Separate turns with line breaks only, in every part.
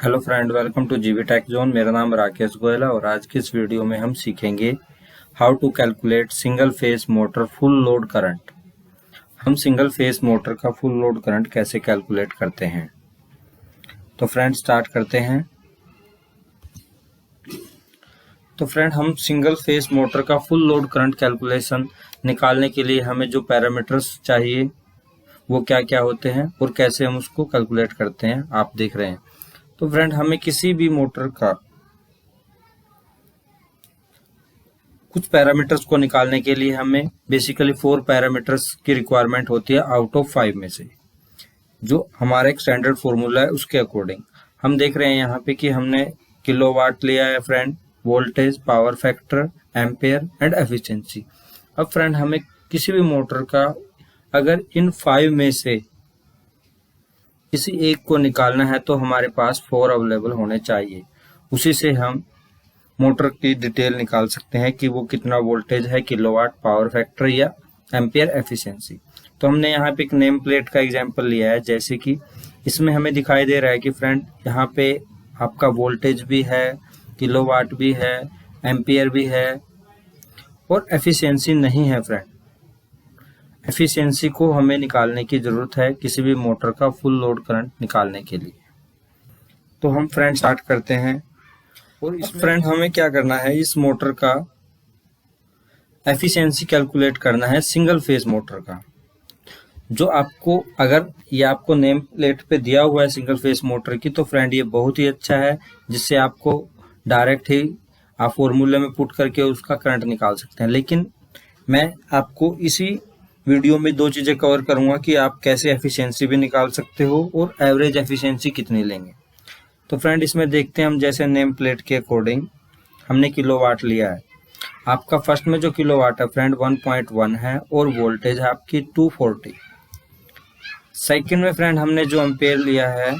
Hello friend, welcome to जीवी take zone. मेरा नाम राकेश गोयल है और आज की इस वीडियो में हम सीखेंगे how to calculate single phase motor full load current. हम सिंगल फेस मोटर का फुल लोड करंट कैसे कैलकुलेट करते हैं। तो फ्रेंड स्टार्ट करते हैं। तो फ्रेंड हम सिंगल फेस मोटर का फुल लोड करंट कैलकुलेशन निकालने के लिए हमें जो पैरामीटर्स चाहिए वो क्या क्या होते हैं और कैसे हम उसको कैलकुलेट करते हैं आप देख रहे हैं। तो फ्रेंड हमें किसी भी मोटर का कुछ पैरामीटर्स को निकालने के लिए हमें बेसिकली 4 पैरामीटर्स की रिक्वायरमेंट होती है आउट ऑफ 5 में से, जो हमारा एक स्टैंडर्ड फॉर्मूला है उसके अकॉर्डिंग। हम देख रहे हैं यहाँ पे कि हमने किलोवाट लिया है friend, voltage, power factor, ampere and efficiency. अब फ्रेंड हमें किसी भी मोटर का अगर इन 5 में से किसी एक को निकालना है तो हमारे पास 4 अवेलेबल होने चाहिए। उसी से हम मोटर की डिटेल निकाल सकते हैं कि वो कितना वोल्टेज है, किलोवाट, पावर फैक्टर या एम्पियर एफिशिएंसी। तो हमने यहाँ पे एक नेम प्लेट का एग्जांपल लिया है, जैसे कि इसमें हमें दिखाई दे रहा है कि फ्रेंड यहाँ पे आपका वोल्टेज भी है, किलोवाट भी है, एम्पियर भी है और एफिशिएंसी नहीं है। फ्रेंड एफिशिएंसी को हमें निकालने की जरूरत है किसी भी मोटर का फुल लोड करंट निकालने के लिए। तो हम फ्रेंड स्टार्ट करते हैं और इस फ्रेंड हमें क्या करना है, इस मोटर का एफिशिएंसी कैलकुलेट करना है सिंगल फेज मोटर का। जो आपको अगर ये आपको नेम प्लेट पे दिया हुआ है सिंगल फेज मोटर की, तो फ्रेंड ये बहुत ही अच्छा है, जिससे आपको डायरेक्ट ही आप फॉर्मूले में पुट करके उसका करंट निकाल सकते हैं। लेकिन मैं आपको इसी वीडियो में 2 चीजें कवर करूंगा कि आप कैसे एफिशिएंसी भी निकाल सकते हो और एवरेज एफिशिएंसी कितनी लेंगे। तो फ्रेंड इसमें देखते हैं हम, जैसे नेम प्लेट के अकॉर्डिंग हमने किलोवाट लिया है। आपका फर्स्ट में जो किलोवाट है फ्रेंड 1.1 है और वोल्टेज है आपकी 240। सेकंड में फ्रेंड हमने जो एम्पेयर लिया है,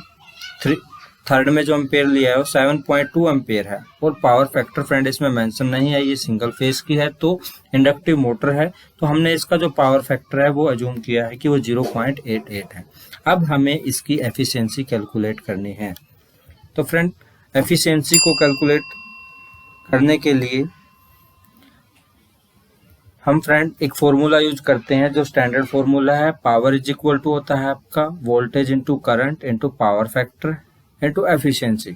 थर्ड में जो एम्पेयर लिया है वो 7.2 एम्पेयर है और पावर फैक्टर फ्रेंड इसमें मेंशन नहीं है, ये सिंगल फेज की है तो इंडक्टिव मोटर है, तो हमने इसका जो पावर फैक्टर है वो अज्यूम किया है कि वो 0.88 है। अब हमें इसकी एफिशिएंसी कैलकुलेट करनी है। तो फ्रेंड एफिशिएंसी को कैलकुलेट करने के लिए हम फ्रेंड एक फॉर्मूला यूज करते हैं जो स्टैंडर्ड फॉर्मूला है। पावर इज इक्वल टू होता है आपका voltage into current into power factor into efficiency.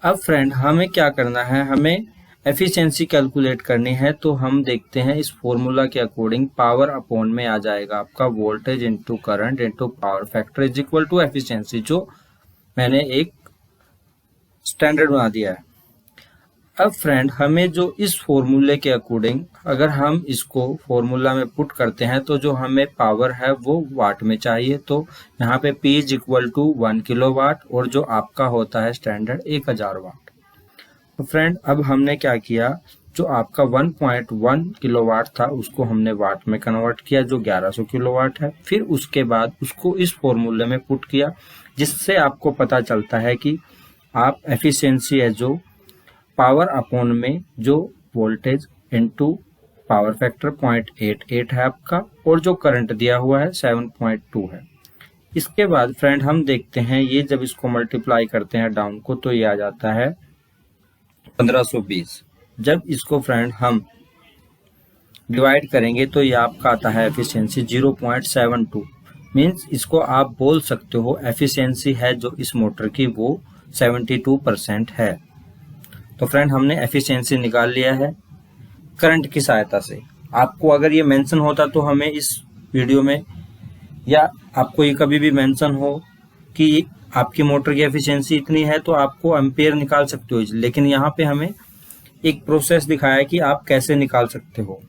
अब फ्रेंड हमें क्या करना है, हमें एफिशिएंसी कैलकुलेट करनी है। तो हम देखते हैं इस फॉर्मूला के अकॉर्डिंग पावर अपॉन में आ जाएगा आपका voltage into current into power factor is equal to efficiency, जो मैंने एक स्टैंडर्ड बना दिया है। अब फ्रेंड हमें जो इस फॉर्मूले के अकॉर्डिंग अगर हम इसको फॉर्मूला में पुट करते हैं तो जो हमें पावर है वो वाट में चाहिए। तो यहाँ पे P is equal to 1 kilowatt और जो आपका होता है स्टैंडर्ड 1000 वाट। तो फ्रेंड अब हमने क्या किया, जो आपका 1.1 किलोवाट था उसको हमने वाट में कन्वर्ट किया, जो 1100 किलोवाट है। फिर उसके बाद उसको इस फॉर्मूले में पुट किया, जिससे आपको पता चलता है कि आप एफिशिएंसी है जो पावर अपॉन में जो वोल्टेज इनटू पावर फैक्टर 0.88 है आपका और जो करंट दिया हुआ है 7.2 है। इसके बाद फ्रेंड हम देखते हैं ये जब इसको मल्टीप्लाई करते हैं डाउन को तो ये आ जाता है 1520। जब इसको फ्रेंड हम डिवाइड करेंगे तो ये आपका आता है एफिशिएंसी 0.72। मीन्स इसको आप बोल सकते हो एफिशिएंसी है जो इस मोटर की वो 72% है। तो फ्रेंड हमने एफिशिएंसी निकाल लिया है करंट की सहायता से। आपको अगर ये मेंशन होता तो हमें इस वीडियो में या आपको ये कभी भी मेंशन हो कि आपकी मोटर की एफिशिएंसी इतनी है तो आपको एम्पेयर निकाल सकते हो, लेकिन यहाँ पे हमें एक प्रोसेस दिखाया है कि आप कैसे निकाल सकते हो।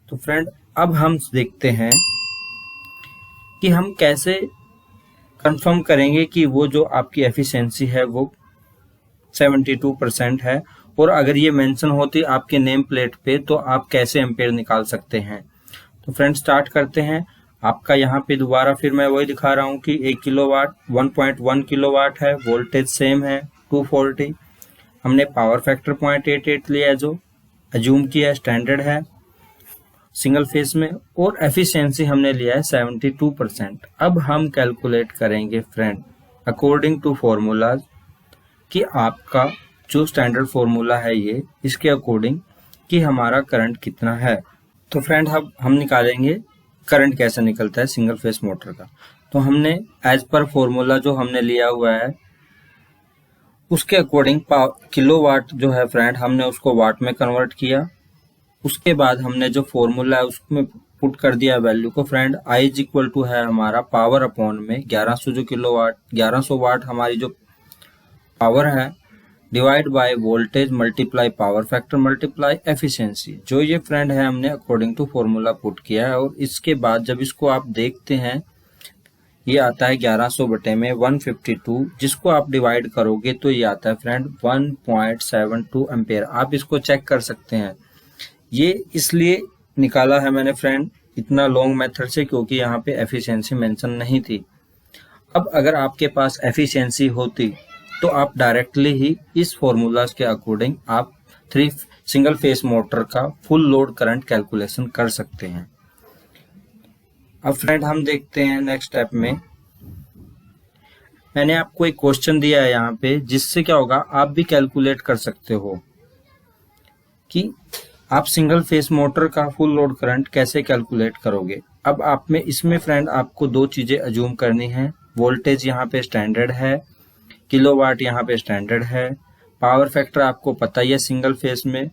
तो फ्रेंड अब हम देखते हैं कि हम कैसे कंफर्म करेंगे कि वो जो आपकी एफिशिएंसी है वो 72% है और अगर ये मेंशन होती आपके नेम प्लेट पे तो आप कैसे एम्पेयर निकाल सकते हैं। तो फ्रेंड स्टार्ट करते हैं। आपका यहाँ पे दोबारा फिर मैं वही दिखा रहा हूँ कि 1 किलोवाट 1.1 किलोवाट है, वोल्टेज सेम है 240, हमने पावर फैक्टर 0.88 लिया जो अज्यूम किया स्टैंडर्ड है सिंगल फेज में, और एफिशिएंसी हमने लिया है 72%। अब हम कैलकुलेट करेंगे फ्रेंड अकॉर्डिंग टू फॉर्मूलाज, कि आपका जो स्टैंडर्ड फॉर्मूला है ये, इसके अकॉर्डिंग कि हमारा करंट कितना है। तो फ्रेंड हम निकालेंगे करंट कैसे निकलता है सिंगल फेस मोटर का। तो हमने एज पर फॉर्मूला जो हमने लिया हुआ है उसके अकॉर्डिंग किलोवाट जो है फ्रेंड, हमने उसको वाट में कन्वर्ट किया। उसके बाद हमने जो फॉर्मूला है उसमें पुट कर दिया वैल्यू को friend. I is equal to है हमारा पावर अपॉन में 1100 जो किलोवाट, 1100 वाट हमारी जो पावर है, divide by voltage multiply power factor multiply efficiency. जो ये फ्रेंड है हमने अकॉर्डिंग टू फॉर्मूला पुट किया है। और इसके बाद जब इसको आप देखते हैं ये आता है 1100 बटे में 152, जिसको आप डिवाइड करोगे तो ये आता है फ्रेंड 1.72 एम्पेयर। आप इसको चेक कर सकते हैं। ये इसलिए निकाला है मैंने फ्रेंड इतना लॉन्ग मेथड से, क्योंकि यहाँ पे एफिशिएंसी मेंशन नहीं थी। अब अगर आपके पास एफिशिएंसी होती तो आप डायरेक्टली ही इस फॉर्मूलाज के अकॉर्डिंग आप सिंगल फेस मोटर का फुल लोड करंट कैलकुलेशन कर सकते हैं। अब फ्रेंड हम देखते हैं नेक्स्ट स्टेप में। मैंने आपको एक क्वेश्चन दिया है यहाँ पे, जिससे क्या होगा आप भी कैलकुलेट कर सकते हो कि आप सिंगल फेस मोटर का फुल लोड करंट कैसे कैलकुलेट करोगे। अब आप में इसमें फ्रेंड आपको दो चीजें अज्यूम करनी है। वोल्टेज यहाँ पे स्टैंडर्ड है, किलोवाट यहाँ पे स्टैंडर्ड है, पावर फैक्टर आपको पता ही है सिंगल फेस में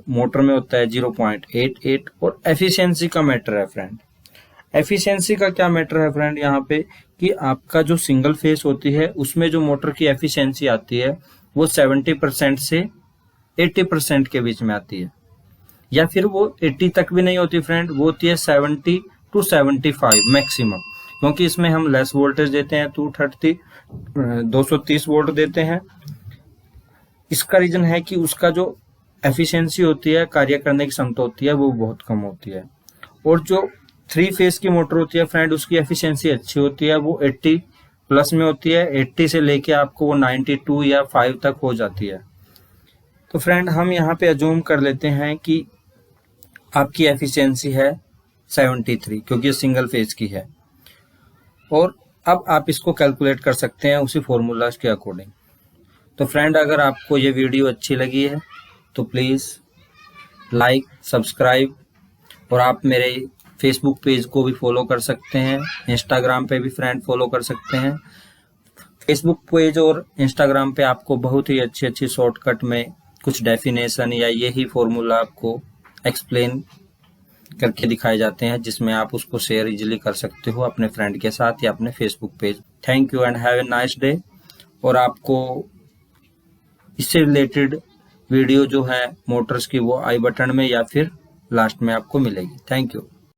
मोटर में होता है 0.88, और एफिशिएंसी का मैटर है फ्रेंड। एफिशिएंसी का क्या मैटर है फ्रेंड यहाँ पे, कि आपका जो सिंगल फेस होती है उसमें जो मोटर की एफिशिएंसी आती है वो 70% से 80% के बीच में आती है, या फिर वो 80 तक भी नहीं होती फ्रेंड, वो होती है 70 to 75 मैक्सिमम, क्योंकि इसमें हम लेस वोल्टेज देते हैं 230 वोल्ट देते हैं। इसका रीजन है कि उसका जो एफिशिएंसी होती है, कार्य करने की क्षमता होती है, वो बहुत कम होती है। और जो 3 फेज की मोटर होती है फ्रेंड, उसकी एफिशिएंसी अच्छी होती है, वो 80 प्लस में होती है। 80 से लेके आपको वो 92 या 5 तक हो जाती है। तो फ्रेंड हम यहाँ पे अज्यूम कर लेते हैं कि आपकी एफिशिएंसी है 73, क्योंकि ये सिंगल फेज की है। और अब आप इसको कैलकुलेट कर सकते हैं उसी फॉर्मूलाज के अकॉर्डिंग। तो फ्रेंड अगर आपको ये वीडियो अच्छी लगी है तो प्लीज़ लाइक, सब्सक्राइब, और आप मेरे फेसबुक पेज को भी फॉलो कर सकते हैं, इंस्टाग्राम पे भी फ्रेंड फॉलो कर सकते हैं। फेसबुक पेज और इंस्टाग्राम पे आपको बहुत ही अच्छी अच्छी शॉर्टकट में कुछ डेफिनेशन या यही फॉर्मूला आपको एक्सप्लेन करके दिखाए जाते हैं, जिसमें आप उसको शेयर इजीली कर सकते हो अपने फ्रेंड के साथ या अपने Facebook page. Thank you and have a nice day. और आपको इससे रिलेटेड वीडियो जो है मोटर्स की, वो आई बटन में या फिर लास्ट में आपको मिलेगी। Thank you.